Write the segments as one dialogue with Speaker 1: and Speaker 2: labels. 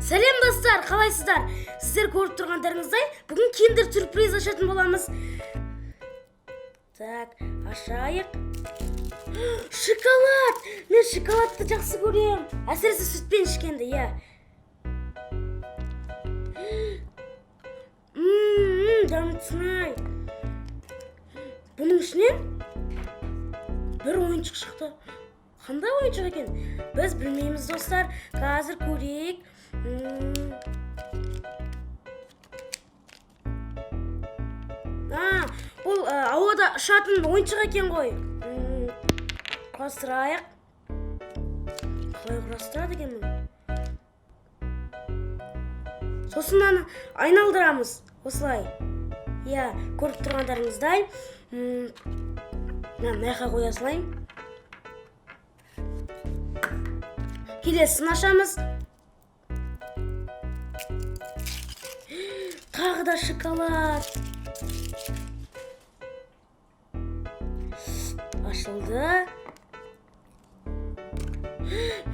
Speaker 1: Сәлем достар, қалайсыздар? Сіздер көріп тұрғандарыңыздай, бүгін киндер сюрприз ашатын боламыз. Так, ашайық. Шоколад! Мен шоколадты жақсы көрем. Әсіресе сүтпен ішкенді, иә. Дамытсынай. Бұның ішінен бір ойыншық шықты. Қандай ойыншық екен? Біз білмейміз, достар. Қазір көрейік. Бұл ауада ұшатын ойыншық екен ғой. Құрастырайық. Қалай құрастырады екен мұны? Сосын айналдырамыз. Осылай. Иә, көріп тұрғандарыңыздай. Мынақа қоя салайын. Келесін ашамыз. Тағы да шоколад. Ашылды.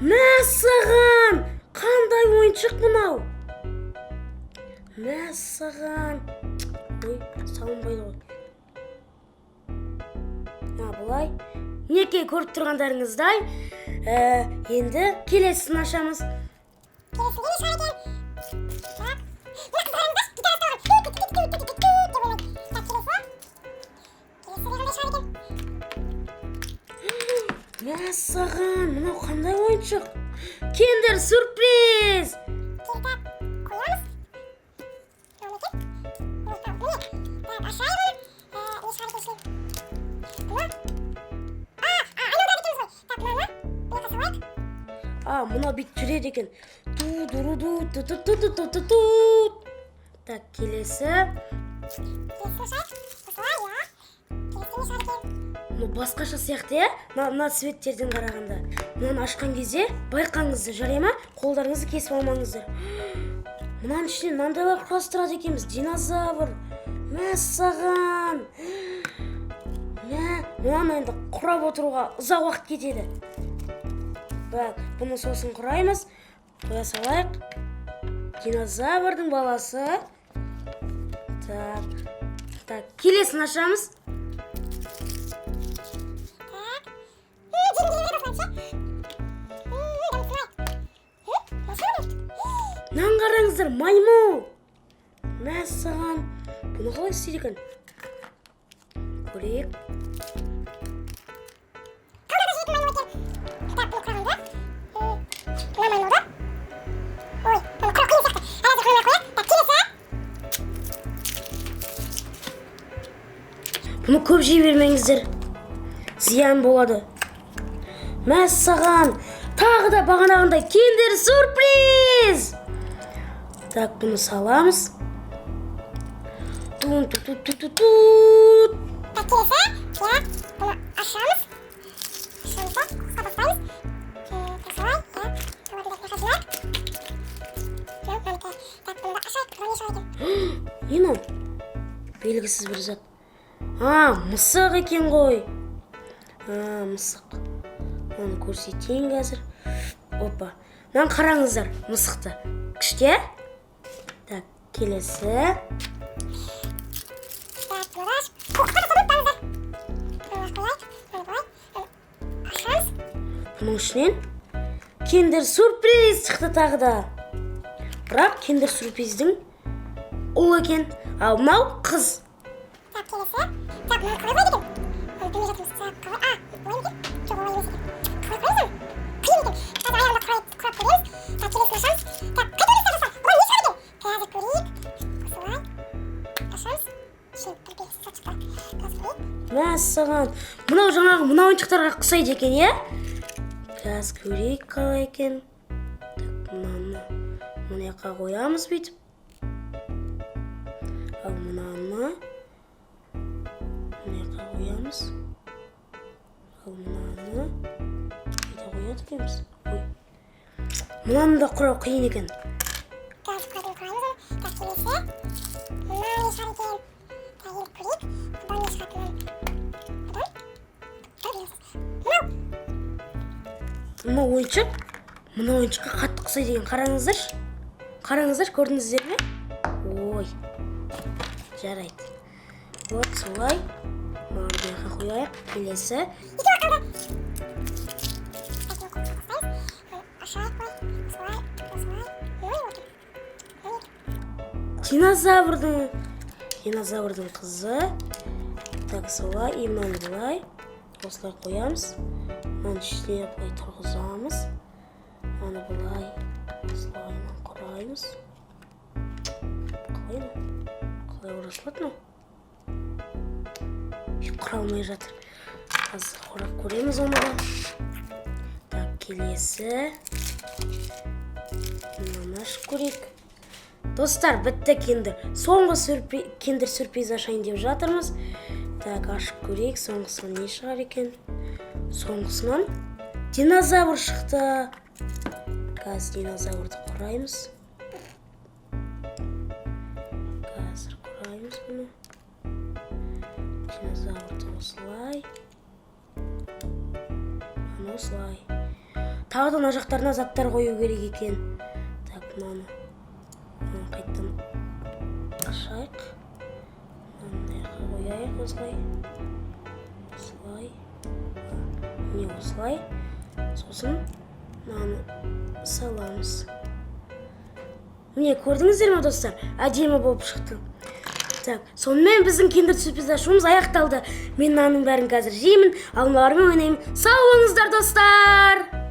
Speaker 1: Мәссаған! Қандай ойыншық мынау? Мәссаған! Ой, салынбайды ғой. Бұлай. Неке көріп тұрғандарыңыздай, енді келесін ашамыз. Мәссаған, мынау қандай ойыншық? Киндер сюрприз! Мына бит жүреді екен. Так, келесі. Басқаша сияқты, е? Мына светтерден қарағанда. Мынаны ашқан кезде байқаңызды, жарай ма? Қолдарыңызды кесіп алмаңыздар. Мынаның ішінен мынандайлар құрастырады екенбіз. Динозавр. Мәссаған. Мынаны енді құрап отыруға ұзақ уақыт кетеді. Бұны сосын құраймыз. Қоя салайық. Динозаврдың баласы. Так, келесін ашамыз. Мынаны қараңыздар, маймыл. Мәссаған. Бұны қалай істейді екен? Көрейік. Бұны көп жей бермеңіздер. Зиян болады. Мәссаған. Тағы да бағанағындай киндер сюрприз. Так, бұны саламыз.
Speaker 2: Так, келесі, бұны ашамыз. Қабастаймыз. Солай,
Speaker 1: не мынау? Белгісіз бір зат. Мысық екен ғой. Мысық. Оны көрсетейін қазір. Опа. Мынаны қараңыздар, мысықты. Күште. Так, келесі. Бұның ішінен киндер сюрприз шықты тағы да. Бірақ киндер сюрприздің ұл екен. Ал мынау қыз.
Speaker 2: Так, келесі. Так, мынаны қалай қойды екен? Оны білмей жатырмыз. Қалай екен? Жоқ, олай емес екен. Қалай қойды? Қиын екен. Қазір аяғында құрап көреміз. Так, келесін ашамыз. Так, қайда өресін ашамыз? Олай не шығар екен? Қазір көрейік. Осылай. Ашамыз. Белгісіз зат шықты. Қазір көрейік.
Speaker 1: Мәссаған. Мынау жаңағы мына ойыншықтарға ұқсайды екен, е? Қазір көрейік қалай екен. Так, мынаны мынақа қоямыз бүйтіп. Ал мынаны мынақа қоямыз. Ал мынаны қайда қояды екенбіз? Мынаны да құрау қиын екен.
Speaker 2: Қазір құраймыз оны. Так, келесі. Мына не шығар екен? Так, енді көрейік. Бұдан не шығатынын.
Speaker 1: Мына ойыншық қатты ұқсайды екен, қараңыздаршы. Қараңыздар, көрдіңіздер ме? Ой, жарайды. Вот солай. Мынаны бұяққа қояйық. Келесі. Динозаврдың қызы. Так, солай. И мынаны былай. Осылай қоямыз. Мынаны ішіне былай тұрғызамыз. Мынаны былай. Осылай құраймыз. Қалай орасылады мынау? Құра алмай жатыр. Қазір құрап көреміз оны да. Так, келесі. Мынаны ашып көрейік. Достар, бітті киндер. Соңғы киндер сюрприз ашайын деп жатырмыз. Так, ашып көрейік. Соңғысынан не шығар екен? Соңғысынан динозавр шықты. Қазір динозаврды құраймыз. Қазір құраймыз бұны. Динозаврды осылай. Мына осылай. Тағы да мына жақтарына заттар қою керек екен. Так, мынаны қайттан ашайық. Мынаны қояйық осылай. Осылай. Не осылай. Сосын мынаны саламыз. Міне, көрдіңіздер ме, достар? Әдемі болып шықты. Так, сонымен біздің киндер сюрприз ашуымыз аяқталды. Мен мынаның бәрін қазір жеймін, ал мыналармен ойнаймын. Сау болыңыздар, достар!